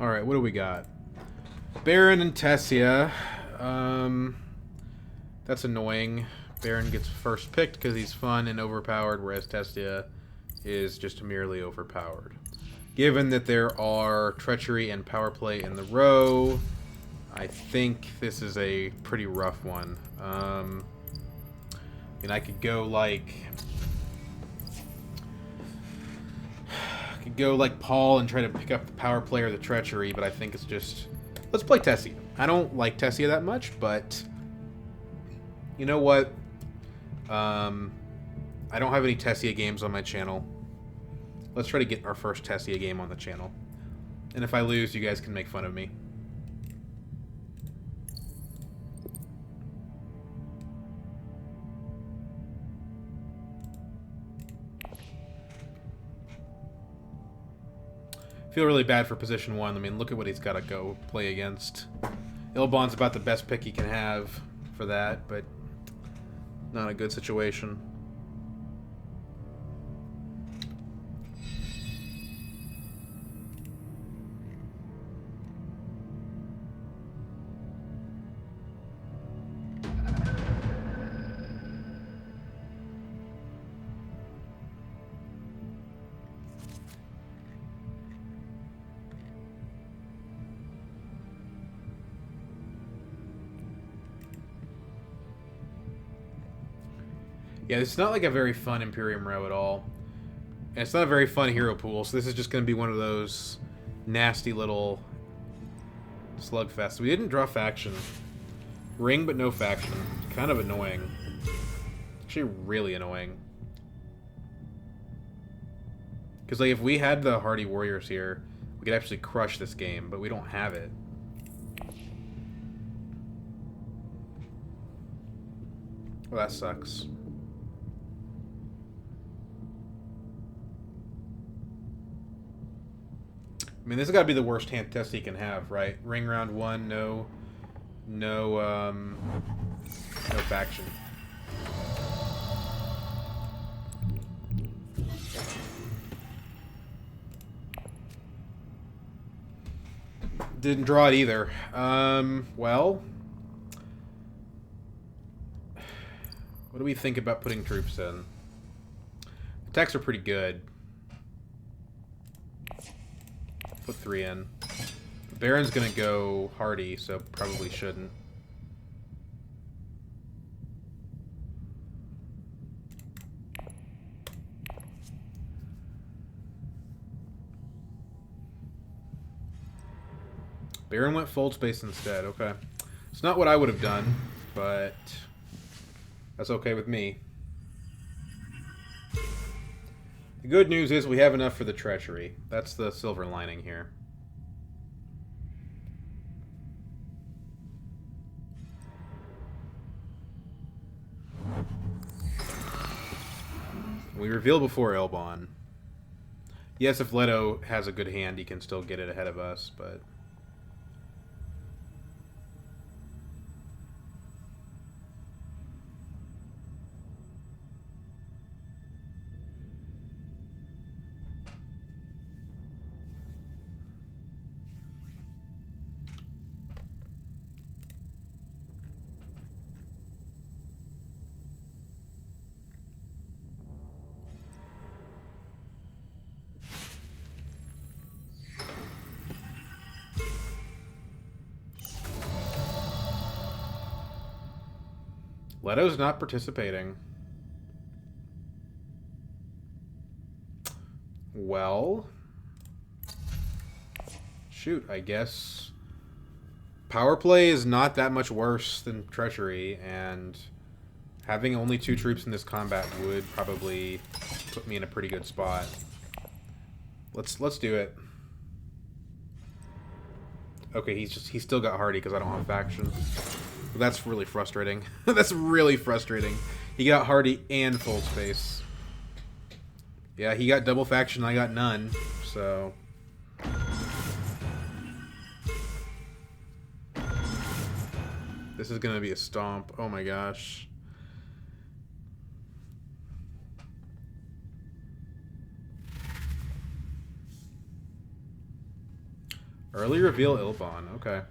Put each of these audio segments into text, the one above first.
Alright, what do we got? Baron and Tessia. That's annoying. Baron gets first picked because he's fun and overpowered, whereas Tessia is just merely overpowered. Given that there are treachery and power play in the row, I think this is a pretty rough one. I mean, I could go like Paul and try to pick up the power play or the treachery, but I think it's just... Let's play Tessia. I don't like Tessia that much, but... You know what? I don't have any Tessia games on my channel. Let's try to get our first Tessia game on the channel. And if I lose, you guys can make fun of me. Feel really bad for position 1. I mean, look at what he's got to go play against. Ilbon's about the best pick he can have for that, but not a good situation. Yeah, it's not like a very fun Imperium row at all. And it's not a very fun hero pool, so this is just going to be one of those nasty little slugfests. We didn't draw faction. Ring, but no faction. Kind of annoying. Actually, really annoying. Because, like, if we had the Hardy Warriors here, we could actually crush this game, but we don't have it. Well, that sucks. I mean, this has got to be the worst hand test he can have, right? Ring round 1, no faction. Didn't draw it either. Well, what do we think about putting troops in? Attacks are pretty good. Put 3 in. Baron's gonna go Hardy, so probably shouldn't. Baron went fold space instead, okay. It's not what I would have done, but that's okay with me. The good news is we have enough for the treachery. That's the silver lining here. We reveal before Elbon. Yes, if Leto has a good hand, he can still get it ahead of us, but... Leto's not participating. Well... Shoot, I guess... Power play is not that much worse than treachery, and having only 2 troops in this combat would probably put me in a pretty good spot. Let's do it. Okay, he's still got Hardy because I don't have faction. That's really frustrating. That's really frustrating. He got Hardy and full space. Yeah, he got double faction, I got none, so... This is gonna be a stomp. Oh my gosh. Early reveal Ilbon. Okay.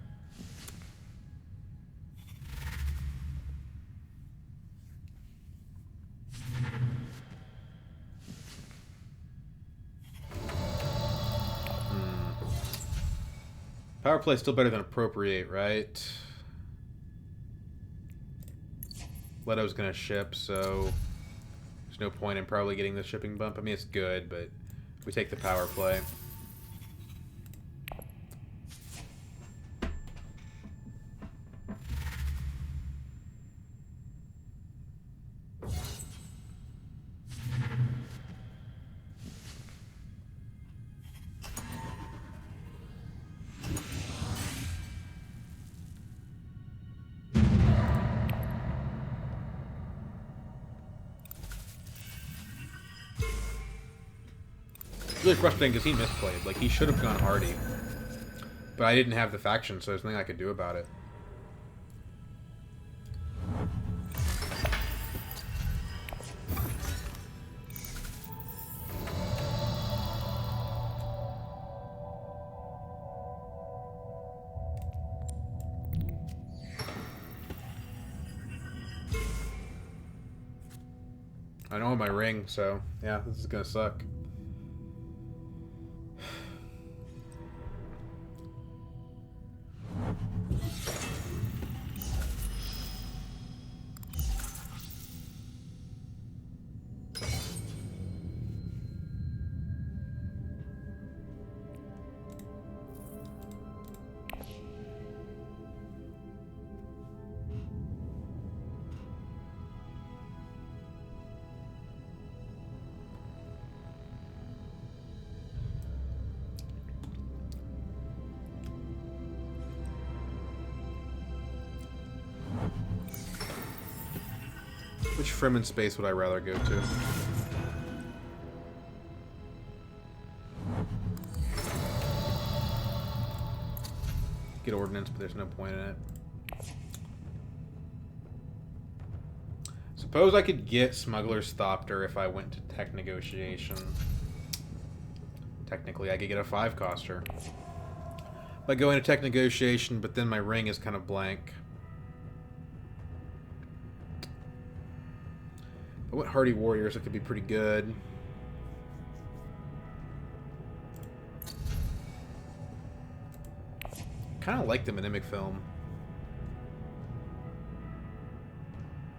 Power play is still better than appropriate, right? Leto's gonna ship, so there's no point in probably getting the shipping bump. I mean, it's good, but we take the power play. It's really frustrating because he misplayed. Like, he should have gone Hardy. But I didn't have the faction, so there's nothing I could do about it. I don't have my ring, so yeah, this is gonna suck. Which Fremen space would I rather go to? Get ordnance, but there's no point in it. Suppose I could get Smuggler's Thopter if I went to tech negotiation. Technically, I could get a 5-coster. By going to tech negotiation, but then my ring is kind of blank. I went Hardy Warriors, it could be pretty good. Kind of like the Mnemic film.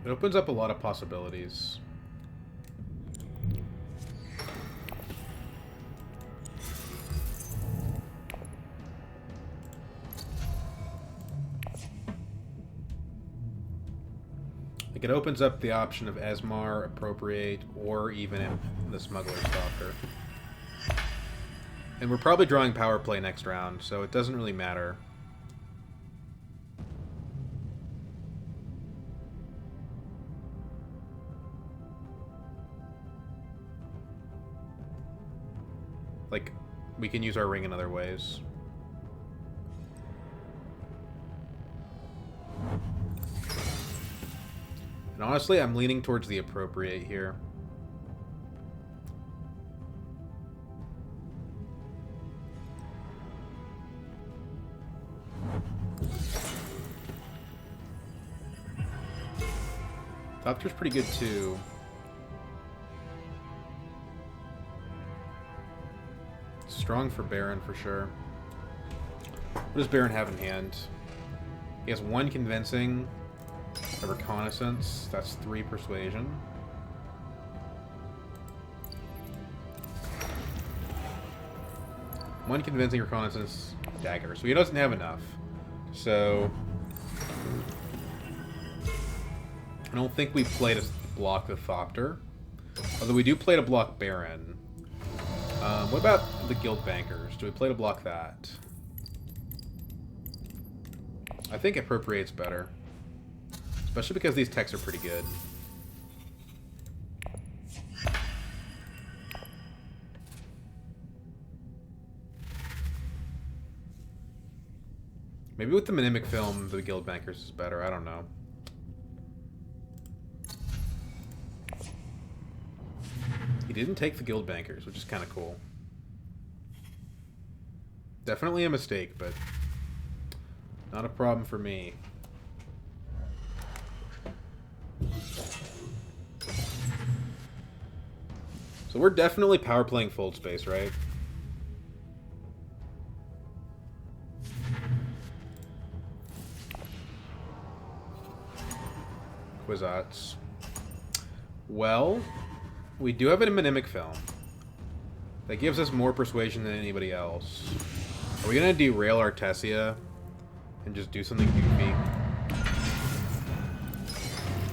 It opens up a lot of possibilities. Like, it opens up the option of Esmar, Appropriate, or even in the Smuggler's Thopter. And we're probably drawing power play next round, so it doesn't really matter. Like, we can use our ring in other ways. And honestly, I'm leaning towards the Appropriate here. Thopter's pretty good too. Strong for Baron for sure. What does Baron have in hand? He has 1 convincing, a reconnaissance. That's 3 persuasion. One convincing, reconnaissance, dagger. So he doesn't have enough. So I don't think we play to block the Thopter. Although we do play to block Baron. What about the Guild Bankers? Do we play to block that? I think Appropriate's better. Especially because these techs are pretty good. Maybe with the Mnemic film, the Guild Bankers is better. I don't know. He didn't take the Guild Bankers, which is kind of cool. Definitely a mistake, but not a problem for me. So we're definitely power playing Fold Space, right? Kwisatz. Well, we do have a Mnemic Film. That gives us more persuasion than anybody else. Are we going to derail our Tessia and just do something goofy?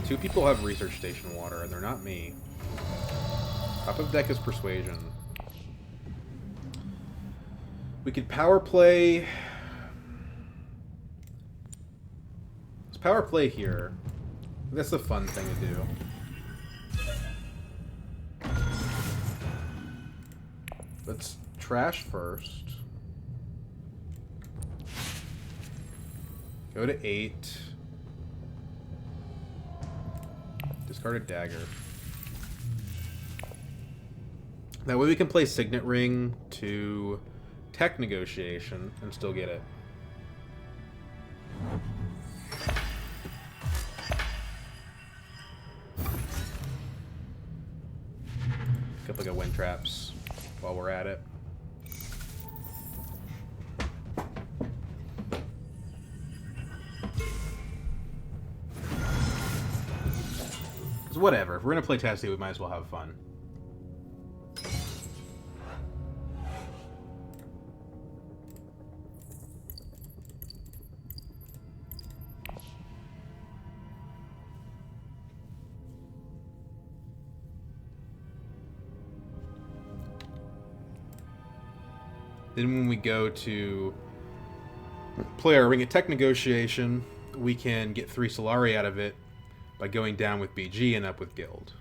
Two people have Research Station Water, and they're not me. Top of deck is Persuasion. We could power play... Let's power play here. That's the fun thing to do. Let's trash first. Go to 8. Discard a dagger. That way we can play Signet Ring to Tech Negotiation and still get it. Pick up like a Wind Traps while we're at it. Because whatever, if we're going to play Tessia, we might as well have fun. Then when we go to play our Ring of Tech Negotiation, we can get 3 Solari out of it by going down with BG and up with Guild.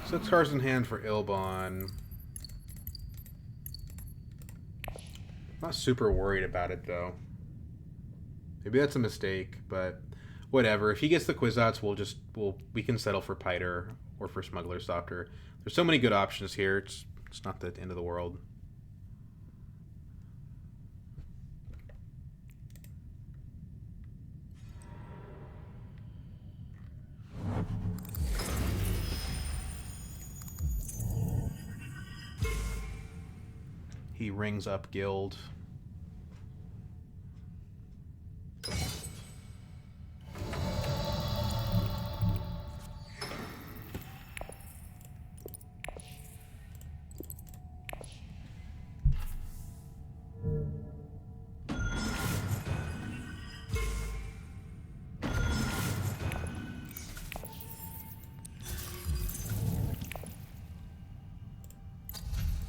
Six cards in hand for Ilbon. Not super worried about it though. Maybe that's a mistake, but whatever. If he gets the Kwisatz, we can settle for Piter or for Smuggler's Doctor. There's so many good options here. It's not the end of the world. He rings up Guild.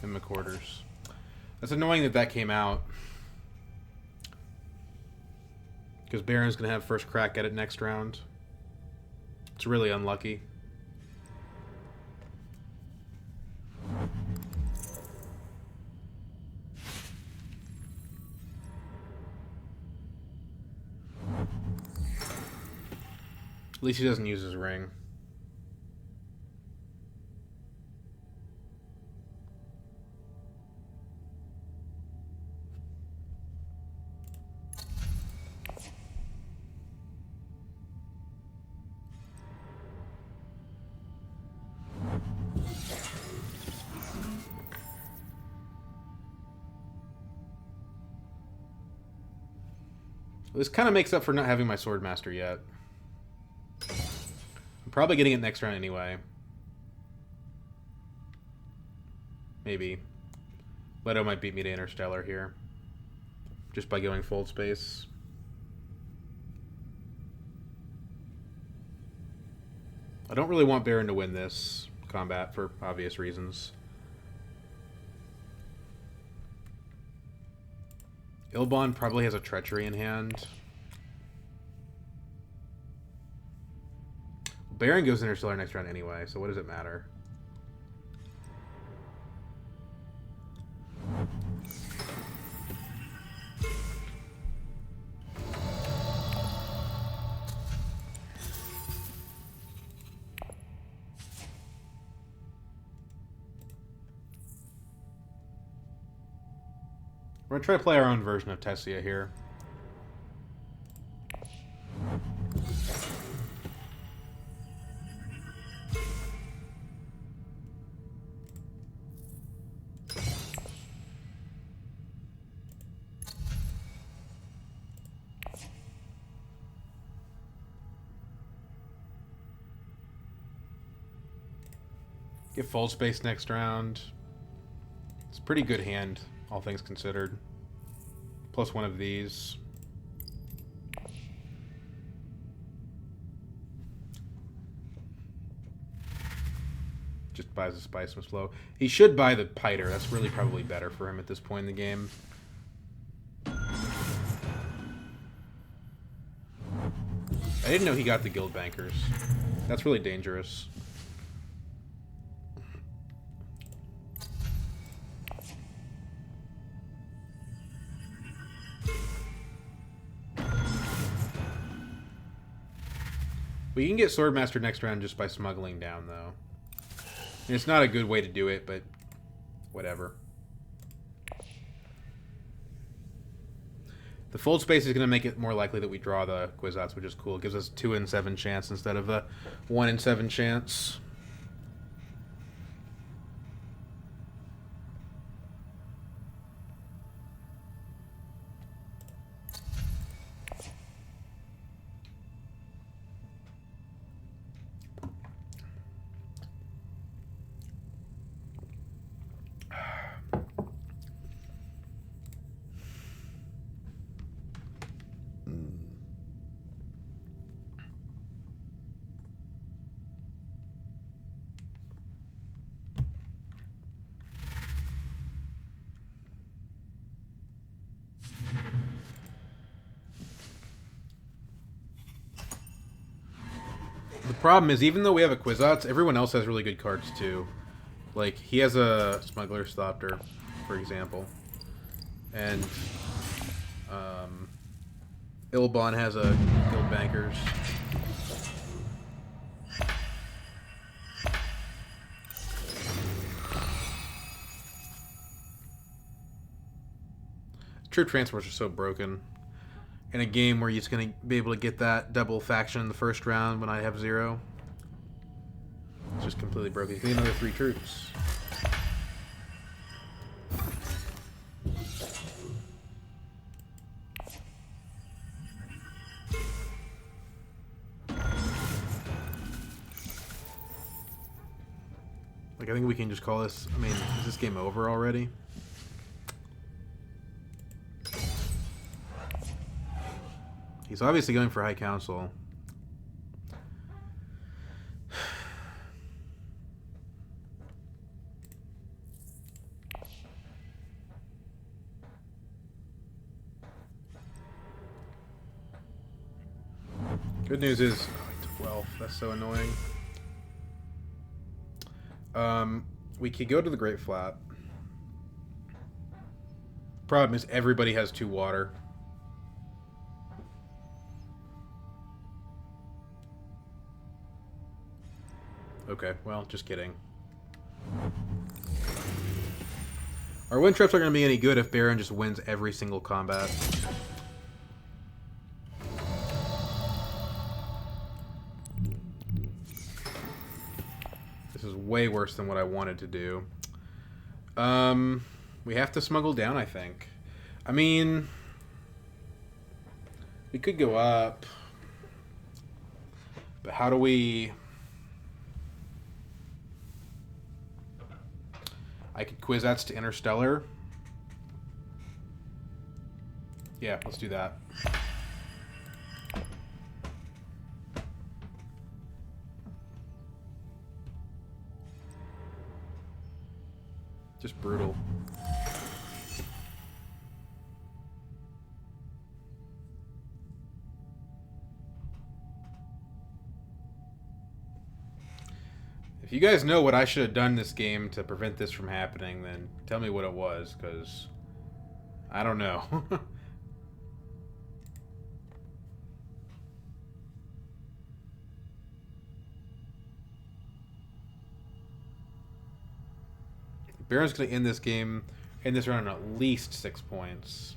In McQuarters. That's annoying that that came out. Because Baron's going to have first crack at it next round. It's really unlucky. At least he doesn't use his ring. This kind of makes up for not having my Swordmaster yet. I'm probably getting it next round anyway. Maybe. Leto might beat me to Interstellar here. Just by going Fold Space. I don't really want Baron to win this combat for obvious reasons. Ilbon probably has a Treachery in hand. Baron goes Interstellar next round anyway, so what does it matter? We're going to try to play our own version of Tessia here. Get full space next round. It's a pretty good hand, all things considered. Plus one of these. Just buys the Spice from slow. He should buy the Piter. That's really probably better for him at this point in the game. I didn't know he got the Guild Bankers. That's really dangerous. We can get Swordmaster next round just by smuggling down, though. And it's not a good way to do it, but whatever. The fold space is going to make it more likely that we draw the Kwisatz, which is cool. It gives us 2 in 7 chance instead of the 1 in 7 chance. The problem is, even though we have a Kwisatz, everyone else has really good cards too. Like, he has a Smuggler's Thopter, for example. And Ilbon has a Guild Bankers. True Transports are so broken. In a game where you're just going to be able to get that double faction in the first round when I have 0. It's just completely broken. You need another 3 troops. Like, I think we can just call this... I mean, is this game over already? He's obviously going for High Council. Good news is... Oh, 12. That's so annoying. We could go to the Great Flat. Problem is everybody has 2 water. Okay, well, just kidding. Our wind traps aren't going to be any good if Baron just wins every single combat. This is way worse than what I wanted to do. We have to smuggle down, I think. I mean, we could go up. But how do we... I could Kwisatz to Interstellar. Yeah, let's do that. Just brutal. If you guys know what I should have done this game to prevent this from happening, then tell me what it was, because I don't know. Baron's going to end this game In this round, at least 6 points.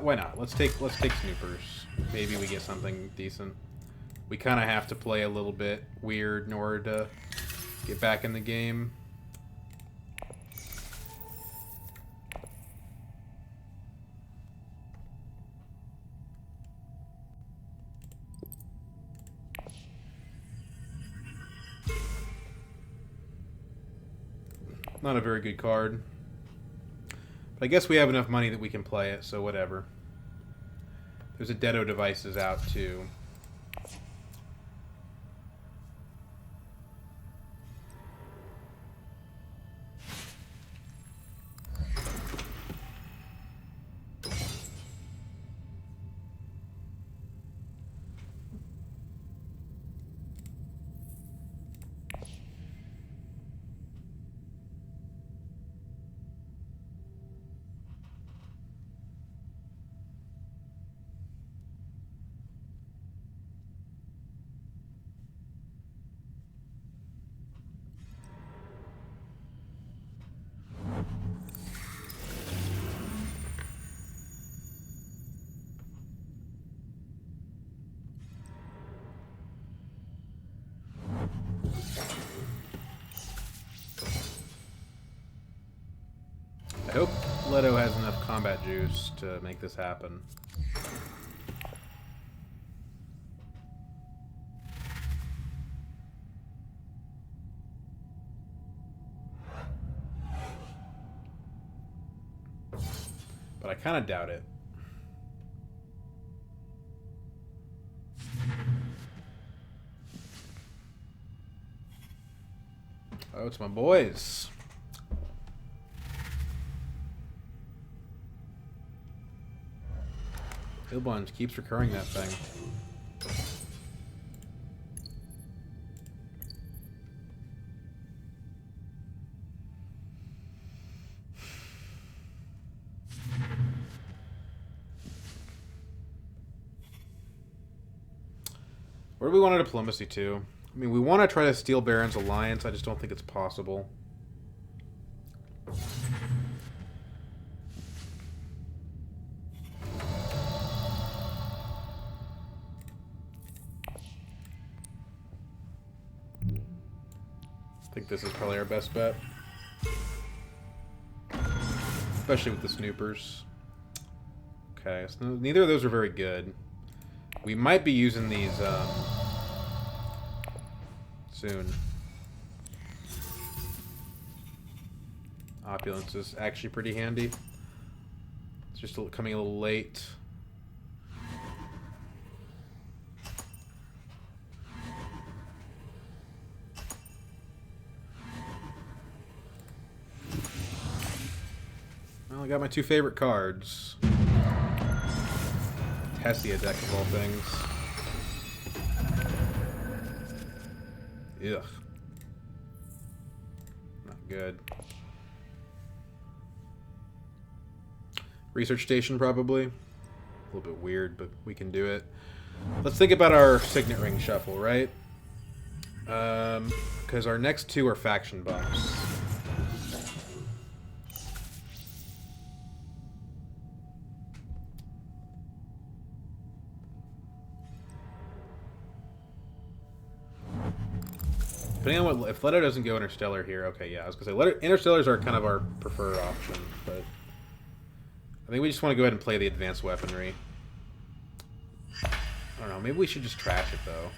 Why not? Let's take snoopers. Maybe we get something decent. We kind of have to play a little bit weird in order to get back in the game. Not a very good card. But I guess we have enough money that we can play it, so whatever. There's a Dedo Devices out, too. I hope Leto has enough combat juice to make this happen. But I kind of doubt it. Oh, it's my boys. Ilbon keeps recurring that thing. Where do we want a diplomacy to? I mean, we want to try to steal Baron's alliance. I just don't think it's possible. I think this is probably our best bet. Especially with the snoopers. Okay, so neither of those are very good. We might be using these soon. Opulence is actually pretty handy. It's just coming a little late. Well, I got my two favorite cards. Tessia deck of all things. Ugh. Not good. Research station, probably. A little bit weird, but we can do it. Let's think about our signet ring shuffle, right? Because our next two are faction bumps. Depending on what, if Leto doesn't go Interstellar here, okay, yeah, I was gonna say Interstellars are kind of our preferred option, but I think we just want to go ahead and play the advanced weaponry. I don't know, maybe we should just trash it though.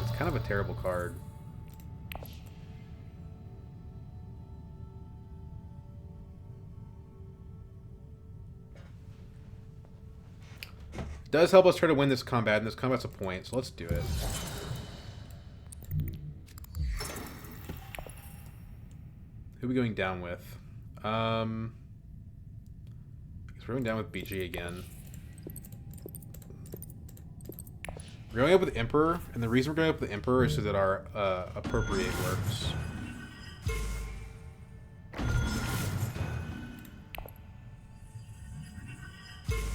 It's kind of a terrible card. It does help us try to win this combat, and this combat's a point, so let's do it. Who are we going down with? Screwing down with BG again. We're going up with Emperor, and the reason we're going up with Emperor is so that our Appropriate works.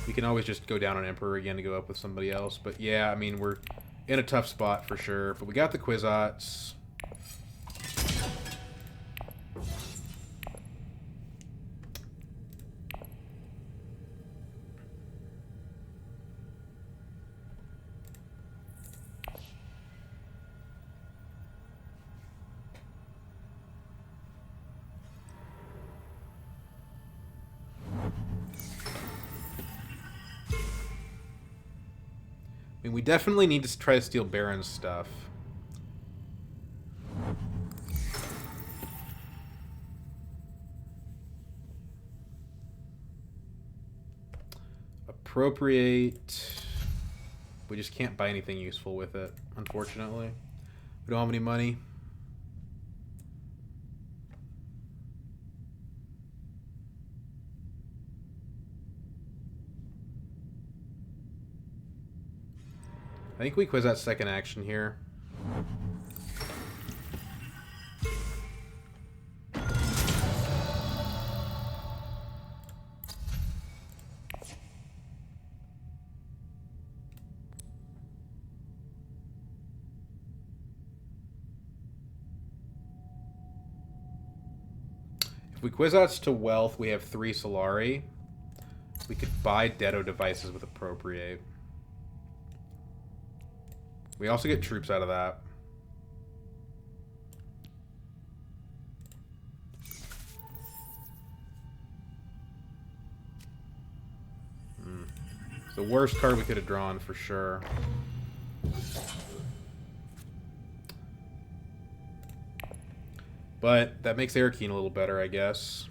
We can always just go down on Emperor again to go up with somebody else. But yeah, I mean, we're in a tough spot for sure. But we got the Kwisatz. I mean, we definitely need to try to steal Baron's stuff. Appropriate. We just can't buy anything useful with it, unfortunately. We don't have any money. I think we Kwisatz second action here. If we Kwisatz to wealth, we have 3 Solari. We could buy Deado devices with Appropriate. We also get troops out of that. It's the worst card we could have drawn for sure. But that makes Arakeen a little better, I guess.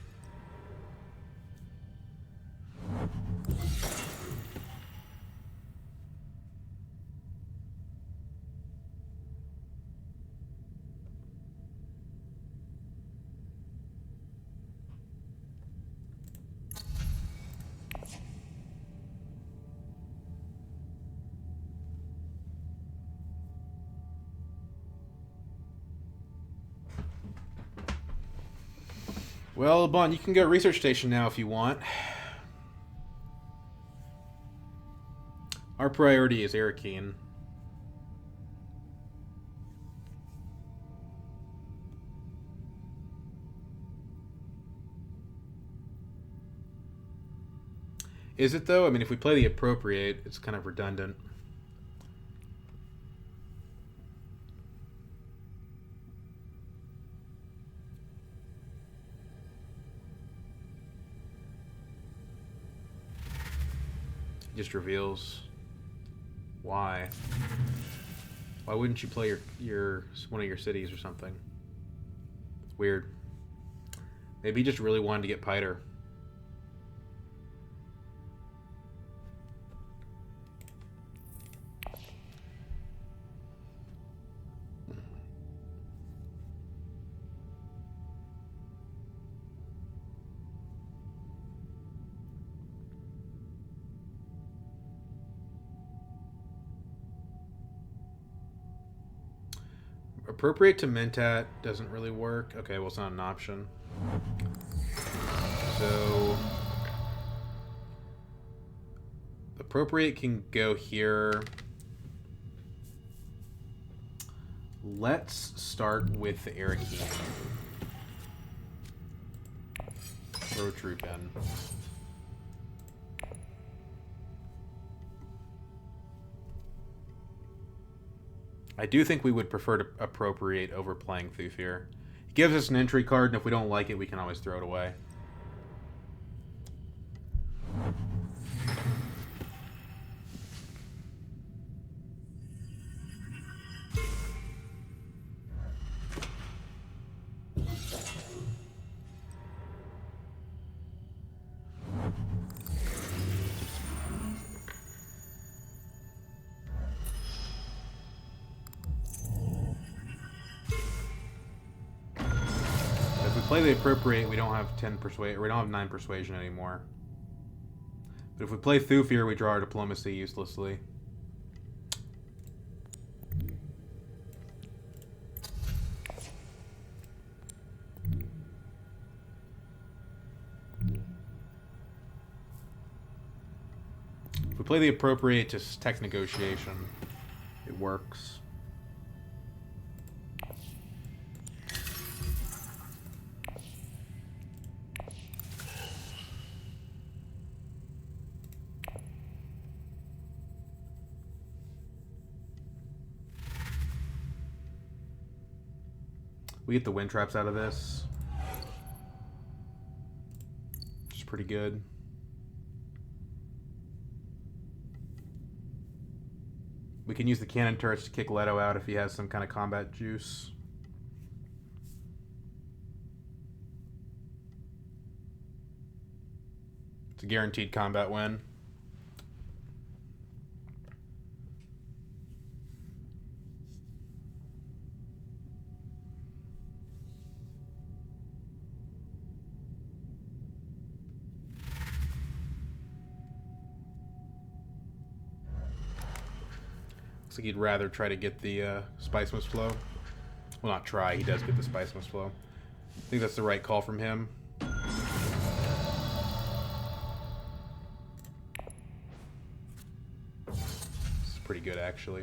Well, Bon, you can go research station now if you want. Our priority is Arakeen. Is it, though? I mean, if we play the Appropriate, it's kind of redundant. Just reveals why. Why wouldn't you play your one of your cities or something? It's weird. Maybe he just really wanted to get Piter. Appropriate to Mentat doesn't really work. Okay, well, it's not an option. So Appropriate can go here. Let's start with the Arakeen. Throw a troop in. I do think we would prefer to Appropriate over playing Thufir. It gives us an entry card, and if we don't like it, we can always throw it away. Play the Appropriate, we don't have 10 persuasion, or we don't have 9 persuasion anymore. But if we play Thufir, we draw our diplomacy uselessly. If we play the appropriate to tech negotiation, it works. We get the wind traps out of this, which is pretty good. We can use the cannon turrets to kick Leto out if he has some kind of combat juice. It's a guaranteed combat win. Looks like he'd rather try to get the Spice Mist Flow. Well, not try. He does get the Spice Mist Flow. I think that's the right call from him. This is pretty good, actually.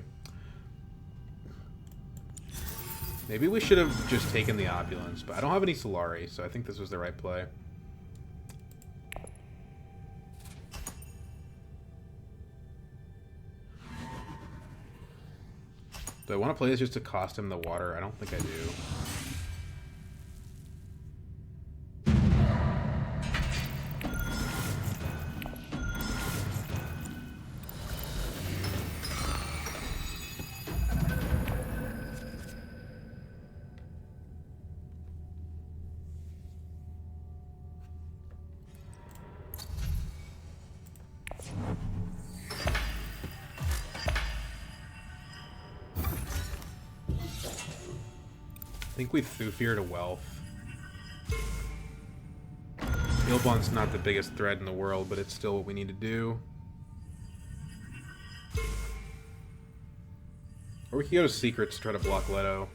Maybe we should have just taken the Opulence, but I don't have any Solari, so I think this was the right play. Do I want to play this just to cost him the water? I don't think I do. I think we Thufir to Wealth. Ilbon's not the biggest threat in the world, but it's still what we need to do. Or we can go to Secrets to try to block Leto.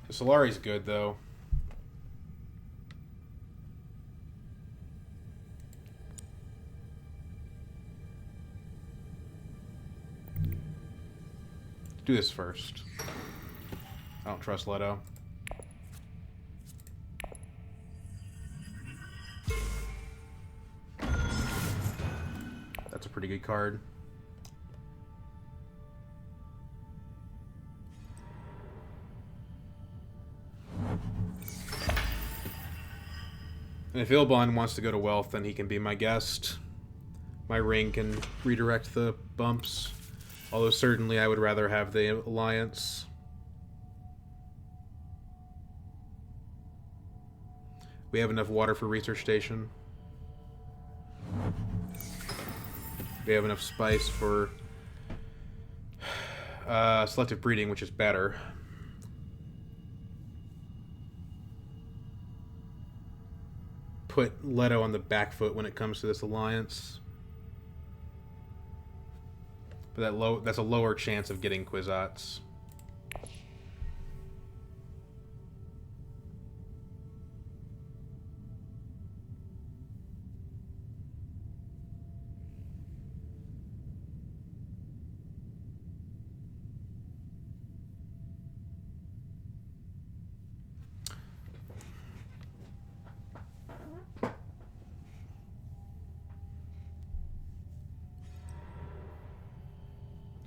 The Solari's good, though. Do this first. I don't trust Leto. That's a pretty good card. And if Ilbon wants to go to Wealth, then he can be my guest. My ring can redirect the bumps. Although certainly I would rather have the Alliance. We have enough water for Research Station. We have enough spice for selective breeding, which is better. Put Leto on the back foot when it comes to this Alliance. But that's a lower chance of getting Kwisatz.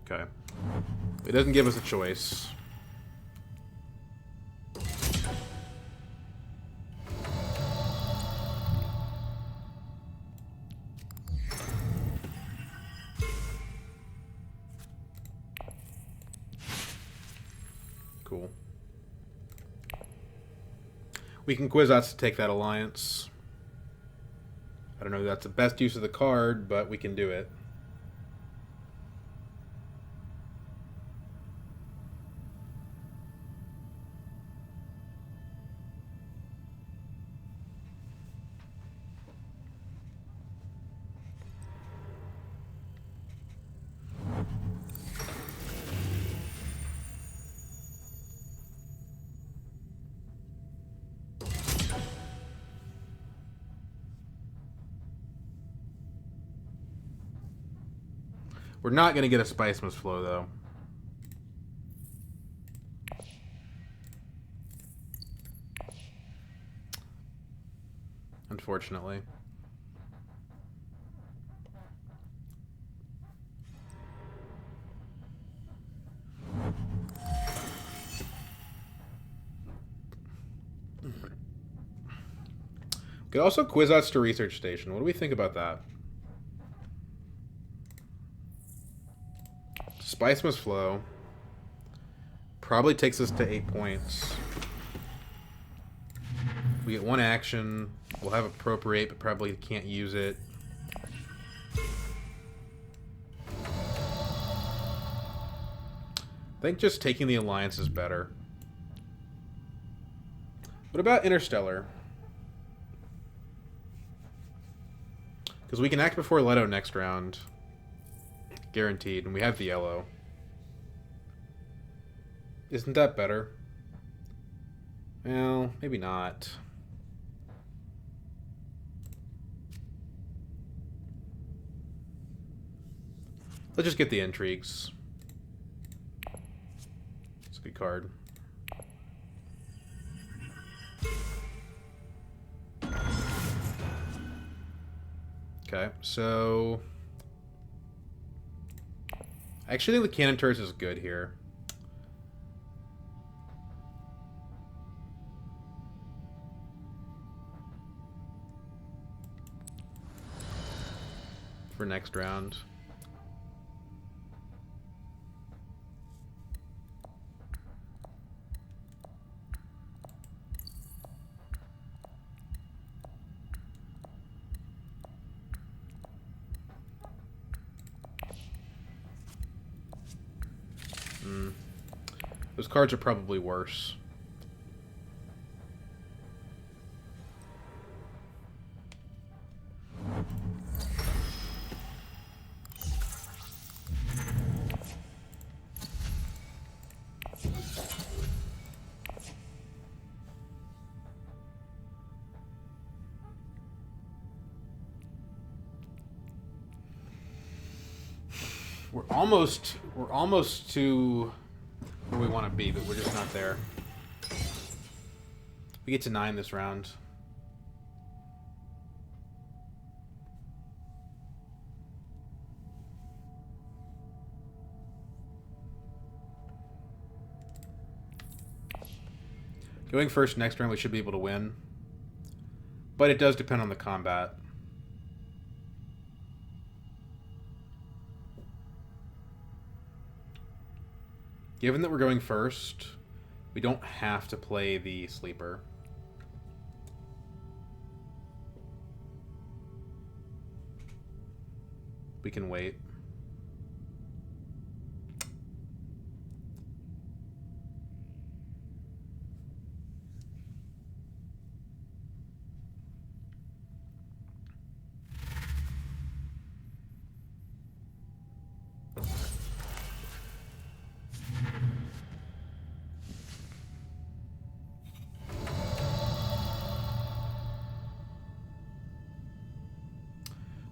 Okay. It doesn't give us a choice. Cool. We can Kwisatz to take that Alliance. I don't know if that's the best use of the card, but we can do it. We're not going to get a Spicemas Flow, though. Unfortunately. Could also Kwisatz to Research Station. What do we think about that? Spicemas Flow. Probably takes us to 8 points. We get 1 action. We'll have Appropriate, but probably can't use it. I think just taking the Alliance is better. What about Interstellar? Because we can act before Leto next round. Guaranteed. And we have the yellow. Isn't that better? Well, maybe not. Let's just get the Intrigues. It's a good card. Okay, so... I actually think the Cannon Turrets is good here. For next round. Those cards are probably worse. We're almost to where we want to be, but we're just not there. We get to 9 this round. Going first next round, we should be able to win. But it does depend on the combat. Given that we're going first, we don't have to play the sleeper. We can wait.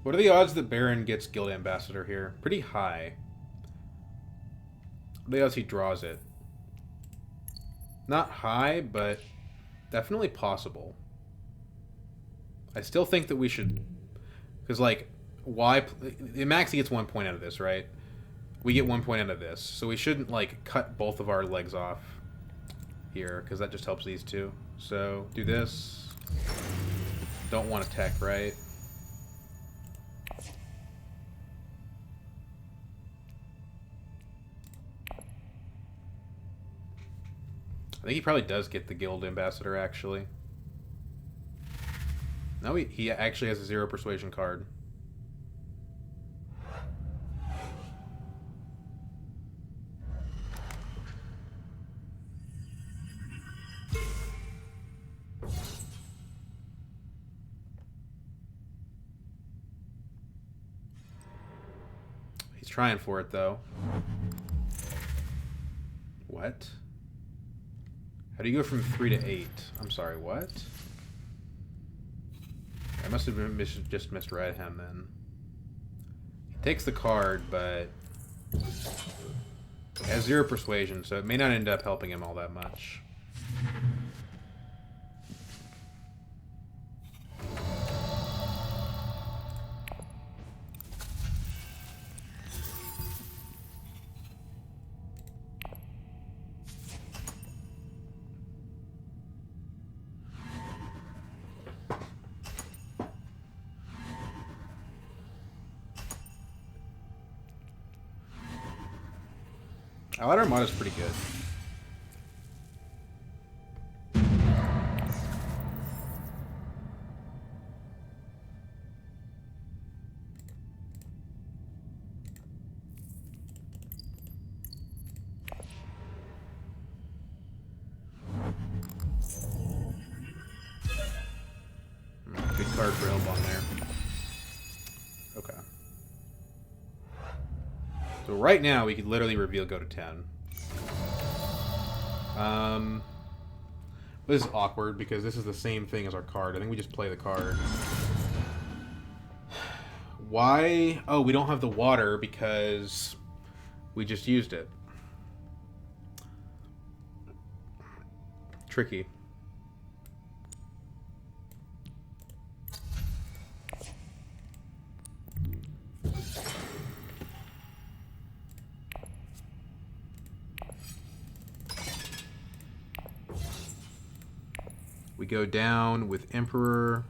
What are the odds that Baron gets Guild Ambassador here? Pretty high. What are the odds he draws it? Not high, but definitely possible. I still think that we should... Because, like, why... Maxi gets 1 point out of this, right? We get 1 point out of this. So we shouldn't, like, cut both of our legs off here, because that just helps these two. So, do this. Don't want to tech, right? I think he probably does get the Guild Ambassador, actually. No, he actually has a 0 Persuasion card. He's trying for it, though. What? How do you go from 3 to 8? I'm sorry, what? I must have been just misread him then. He takes the card, but He has 0 persuasion, so it may not end up helping him all that much. Allied Armada's pretty good. Good card for Elbon there. Okay. So right now we could literally reveal go to 10. This is awkward because this is the same thing as our card. I think we just play the card. Why? Oh, we don't have the water because we just used it. Tricky. We go down with Emperor,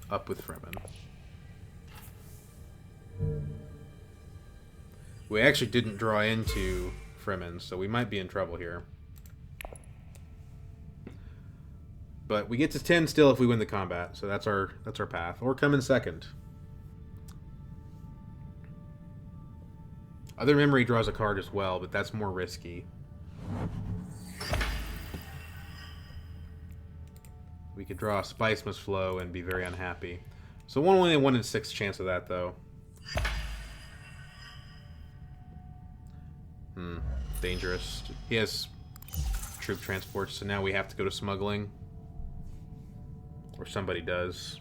up with Fremen. We actually didn't draw into Fremen, so we might be in trouble here. But we get to 10 still if we win the combat, so that's our path. Or come in second. Other Memory draws a card as well, but that's more risky. We could draw Spice Must Flow and be very unhappy. So only a 1 in 6 chance of that, though. Dangerous. He has troop transports, so now we have to go to smuggling. Or somebody does.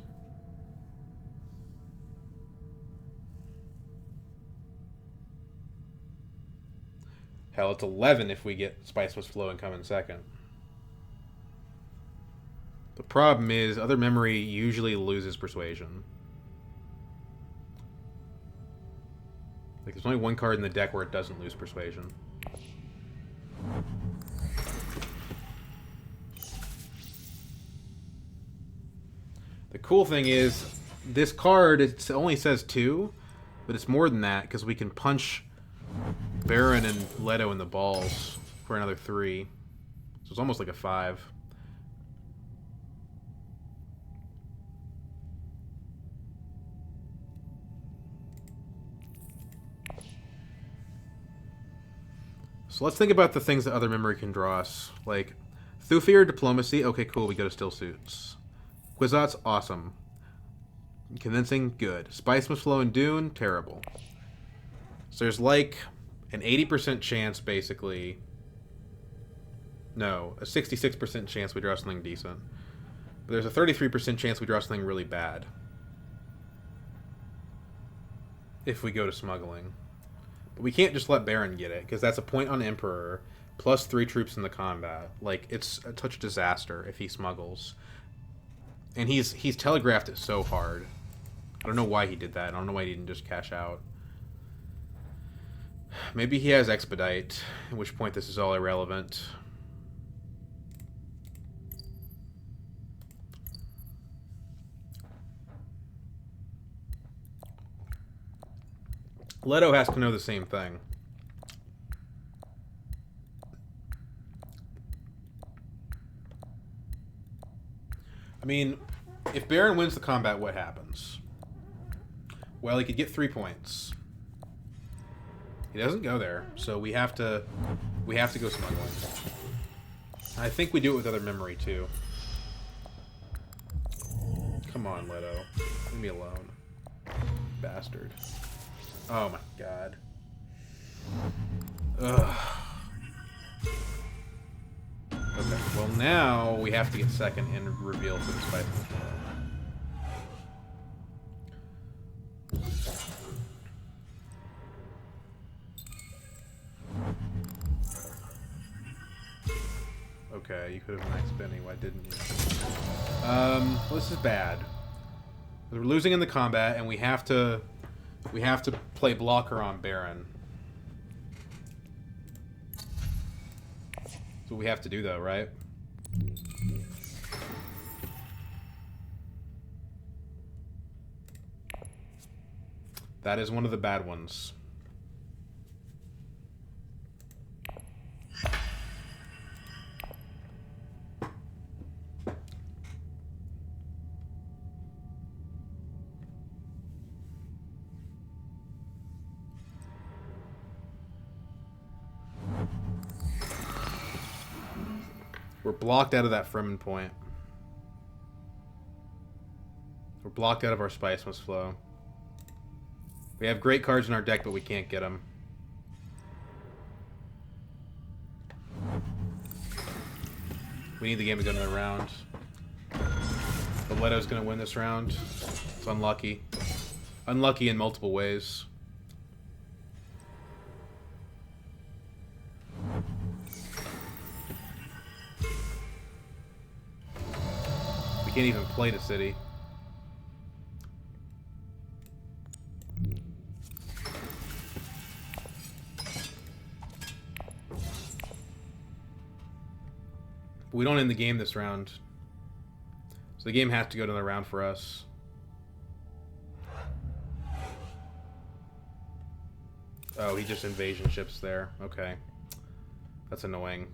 Hell, it's 11 if we get Spice Must Flow and come in second. The problem is, Other Memory usually loses Persuasion. Like, there's only one card in the deck where it doesn't lose Persuasion. The cool thing is, this card, it only says 2, but it's more than that, because we can punch Baron and Leto in the balls for another 3. So it's almost like a 5. So let's think about the things that Other Memory can draw us. Like, Thufir, Diplomacy. Okay, cool, we go to Still Suits. Kwisatz, awesome. Convincing, good. Spice Must Flow and Dune, terrible. So there's like an 80% chance, basically. No, a 66% chance we draw something decent. But there's a 33% chance we draw something really bad. If we go to smuggling. But we can't just let Baron get it, because that's a point on Emperor, plus 3 troops in the combat. Like, it's a touch disaster if he smuggles. And he's telegraphed it so hard. I don't know why he did that. I don't know why he didn't just cash out. Maybe he has Expedite, at which point this is all irrelevant. Leto has to know the same thing. I mean, if Baron wins the combat, what happens? Well, he could get 3 points. He doesn't go there, so we have to go smuggling. I think we do it with Other Memory too. Come on, Leto. Leave me alone. Bastard. Oh my god. Ugh. Okay, well now we have to get second and reveal for the Spice Must Flow. Spinny, why didn't you? Well, this is bad. We're losing in the combat, and we have to play blocker on Baron. That's what we have to do, though, right? That is one of the bad ones. We're blocked out of that Fremen point. We're blocked out of our Spice Must Flow. We have great cards in our deck, but we can't get them. We need the game to go another round. But Leto's going to win this round. It's unlucky. Unlucky in multiple ways. We can't even play the city. We don't end the game this round. So the game has to go to another round for us. Oh, he just invasion ships there. Okay. That's annoying.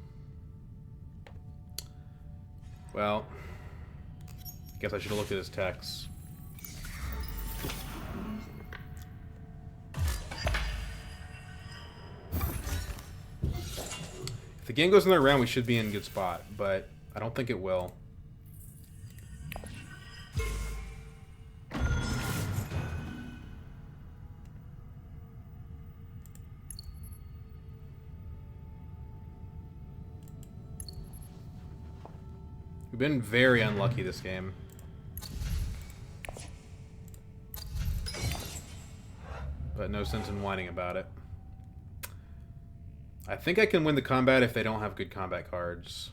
Well, guess I should have looked at his text. If the game goes another round, we should be in a good spot, but I don't think it will. We've been very unlucky this game. But no sense in whining about it. I think I can win the combat if they don't have good combat cards.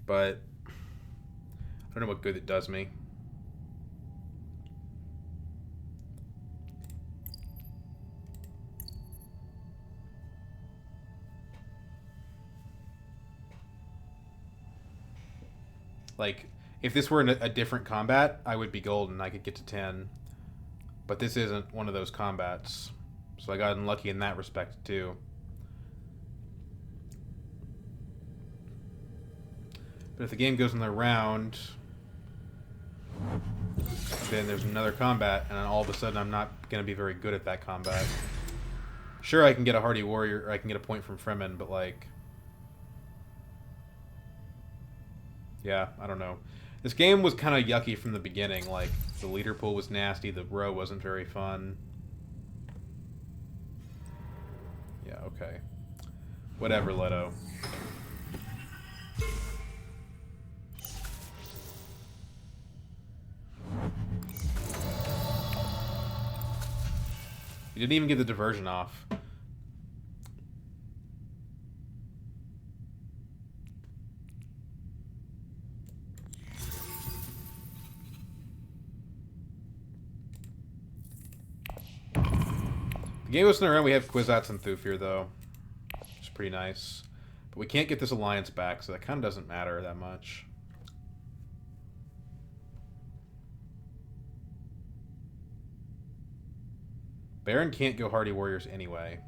But I don't know what good it does me. Like, if this were a different combat, I would be golden. I could get to 10. But this isn't one of those combats. So I got unlucky in that respect, too. But if the game goes in the round, then there's another combat, and all of a sudden I'm not going to be very good at that combat. Sure, I can get a Hardy Warrior, or I can get a point from Fremen, but, like... Yeah, I don't know. This game was kind of yucky from the beginning. Like, the leader pool was nasty, the row wasn't very fun. Yeah, okay. Whatever, Leto. You didn't even get the diversion off. The game goes in the round. We have Kwisatz and Thufir, though. Which is pretty nice. But we can't get this alliance back, so that kind of doesn't matter that much. Baron can't go Hardy Warriors anyway.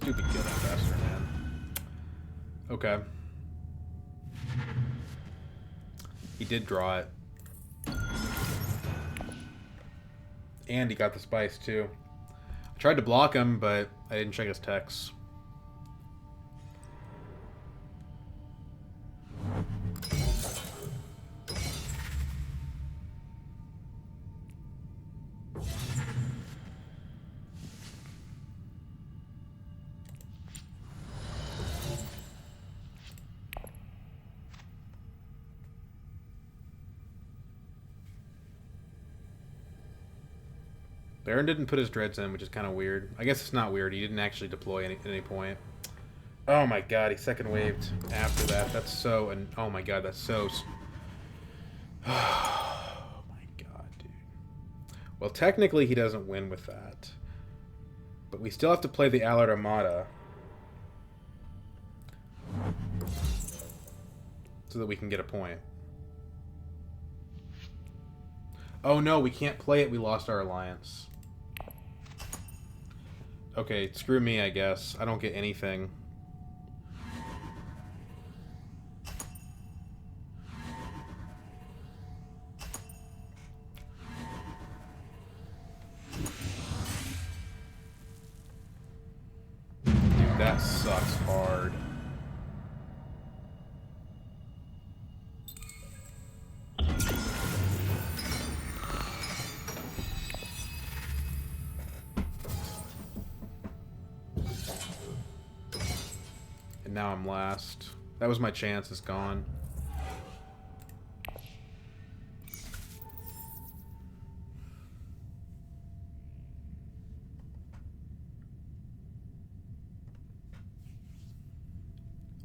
Stupid guild ambassador, man. Okay. He did draw it. And he got the spice, too. I tried to block him, but I didn't check his text. Baron didn't put his dreads in, which is kind of weird. I guess it's not weird. He didn't actually deploy at any point. Oh my god, he second waved after that. That's so... And oh my god, that's so... Oh my god, dude. Well, technically he doesn't win with that. But we still have to play the Allied Armada. So that we can get a point. Oh no, we can't play it. We lost our alliance. Okay, screw me, I guess. I don't get anything. Dude, that sucks hard. Now I'm last. That was my chance. It's gone.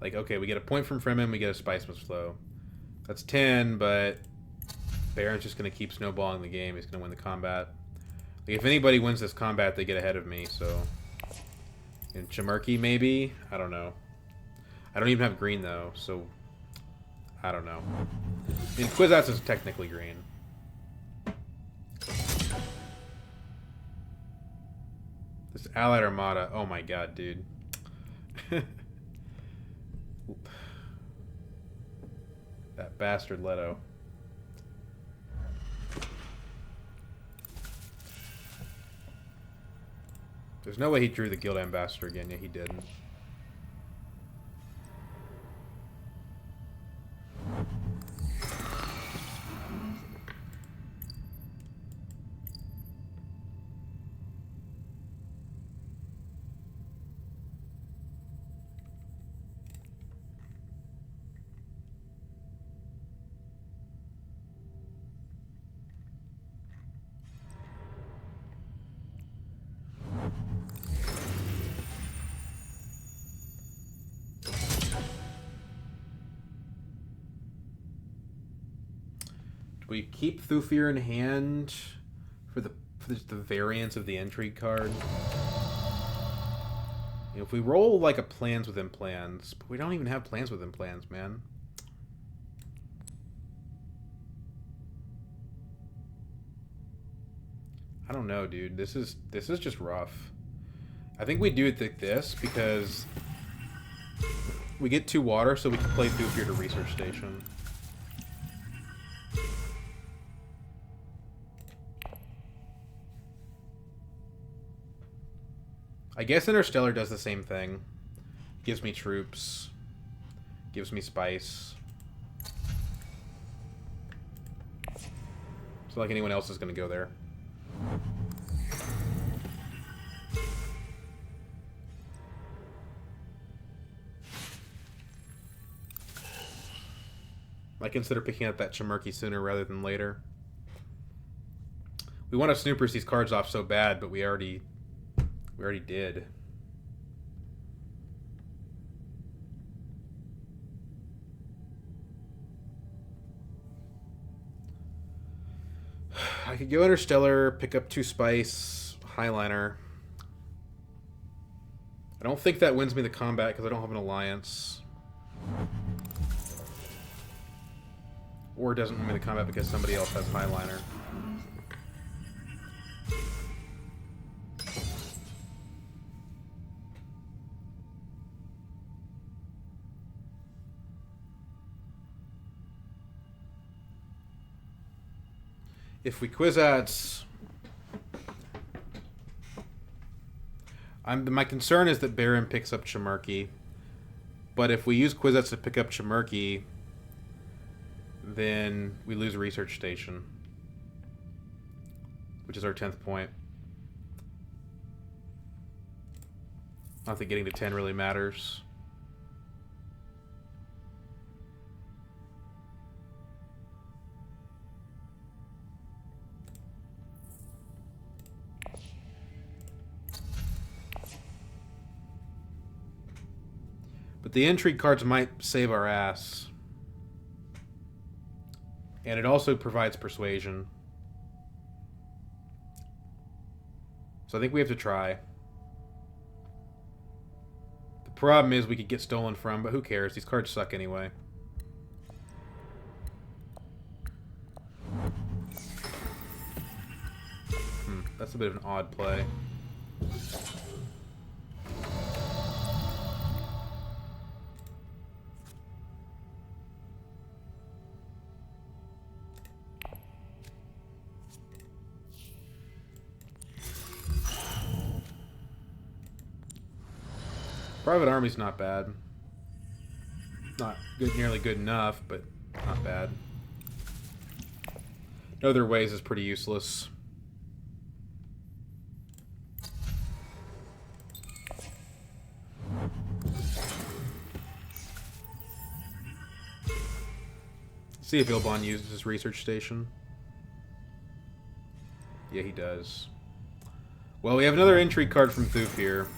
Like, okay, we get a point from Fremen, we get a Spice Must Flow. That's 10, but Baron's just going to keep snowballing the game. He's going to win the combat. Like, if anybody wins this combat, they get ahead of me, so... And Chimerki, maybe? I don't know. I don't even have green, though, so... I don't know. I mean, Kwisatz is technically green. This Allied Armada, oh my god, dude. That bastard Leto. There's no way he drew the Guild Ambassador again. Yeah, he didn't. We keep Thufir in hand for the variance of the intrigue card. You know, if we roll like a plans within plans, but we don't even have plans within plans, man. I don't know, dude. This is just rough. I think we do it like this because we get 2 water, so we can play Thufir to research station. I guess Interstellar does the same thing. Gives me troops. Gives me spice. So like anyone else is going to go there. I consider picking up that Chimerki sooner rather than later. We want to snoopers these cards off so bad, but we already did. I could go Interstellar, pick up 2 spice, Highliner. I don't think that wins me the combat because I don't have an alliance. Or it doesn't win me the combat because somebody else has Highliner. If we Kwisatz... my concern is that Baron picks up Chimerky. But if we use Kwisatz to pick up Chimerky, then we lose a research station. Which is our 10th point. I don't think getting to 10 really matters. But the intrigue cards might save our ass. And it also provides persuasion. So I think we have to try. The problem is we could get stolen from, but who cares? These cards suck anyway. That's a bit of an odd play. Private Army's not bad. Not good, nearly good enough, but not bad. No Other Ways is pretty useless. See if Ilbon uses his research station. Yeah, he does. Well, we have another intrigue card from Thoof here.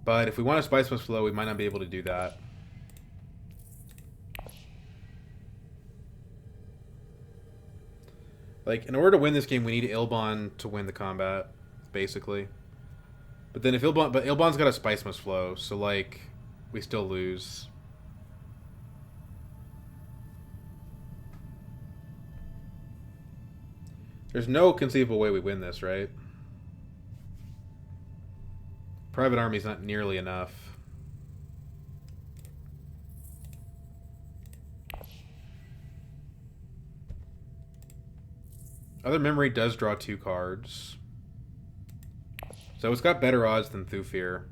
But if we want a Spice Must Flow, we might not be able to do that. Like, in order to win this game, we need Ilbon to win the combat, basically. But then if Ilbon's got a Spice Must Flow, so like, we still lose. There's no conceivable way we win this, right? Private Army's not nearly enough. Other Memory does draw 2 cards. So it's got better odds than Thufir.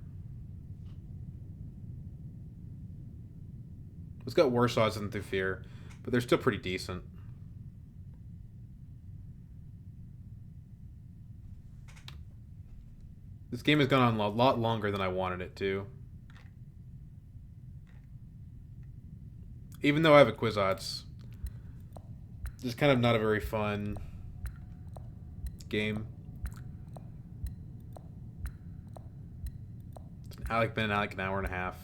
It's got worse odds than Thufir, but they're still pretty decent. This game has gone on a lot longer than I wanted it to. Even though I have a Kwisatz, it's kind of not a very fun game. It's been like an hour and a half.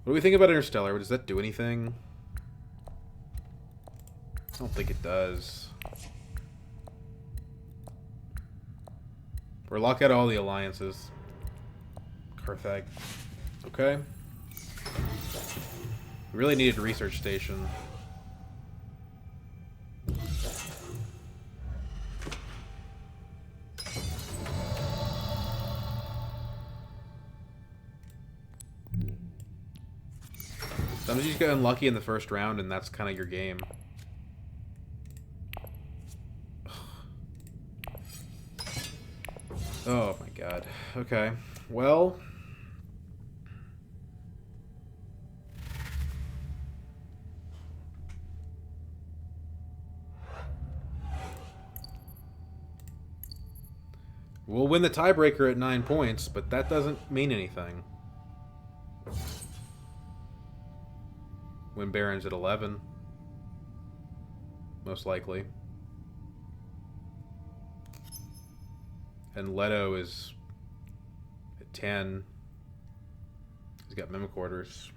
What do we think about Interstellar? Does that do anything? I don't think it does. Or lock out all the alliances. Carthag. Okay. We really needed a research station. Sometimes you just get unlucky in the first round and that's kind of your game. Oh my god. Okay. Well. We'll win the tiebreaker at 9 points, but that doesn't mean anything. When Baron's at 11. Most likely. And Leto is at 10. He's got Mimiquarters.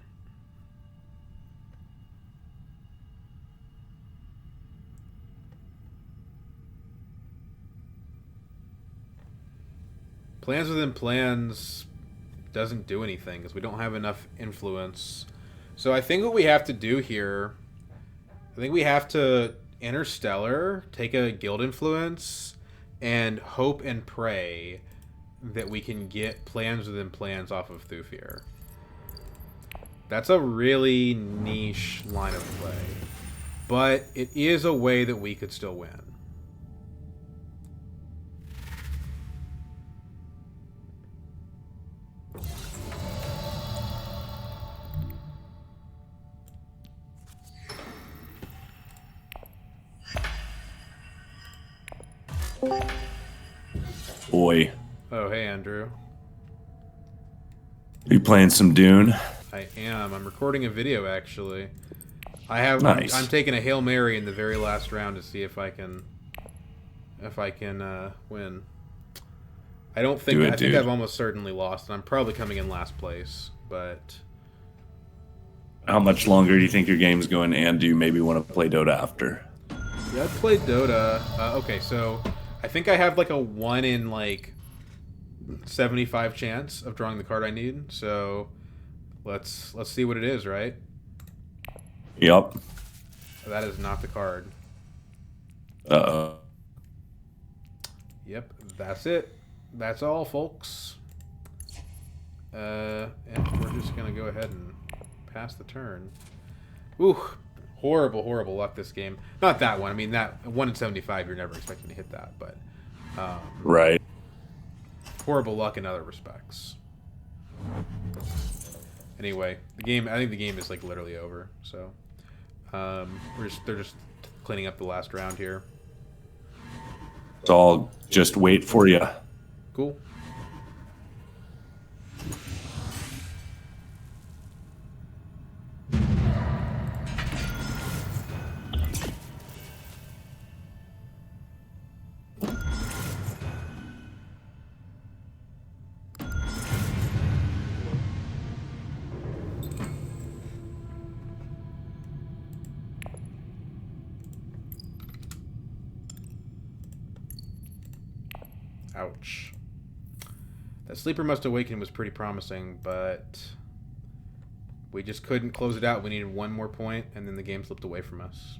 Plans Within Plans doesn't do anything because we don't have enough influence. So I think what we have to do here, I think we have to Interstellar, take a guild influence, and hope and pray that we can get plans within plans off of Thufir. That's a really niche line of play. But it is a way that we could still win. Boy. Oh, hey, Andrew. Are you playing some Dune? I am. I'm recording a video, actually. I have. Nice. I'm taking a Hail Mary in the very last round to see if I can win. I don't think. I think I've almost certainly lost, and I'm probably coming in last place. But how much longer do you think your game's going? And do you maybe want to play Dota after? Yeah, I've played Dota. Okay, so I think I have like a 1 in like 75 chance of drawing the card I need. So let's see what it is, right? Yep. That is not the card. Uh-oh. Yep, that's it. That's all, folks. And we're just gonna go ahead and pass the turn. Ooh, horrible, horrible luck this game. Not that one. I mean, that 1 in 75, you're never expecting to hit that, but right. Horrible luck in other respects. Anyway, the game. I think the game is like literally over. So they're just cleaning up the last round here. So I'll just wait for you. Cool. Ouch. That Sleeper Must Awaken was pretty promising, but we just couldn't close it out. We needed one more point, and then the game slipped away from us.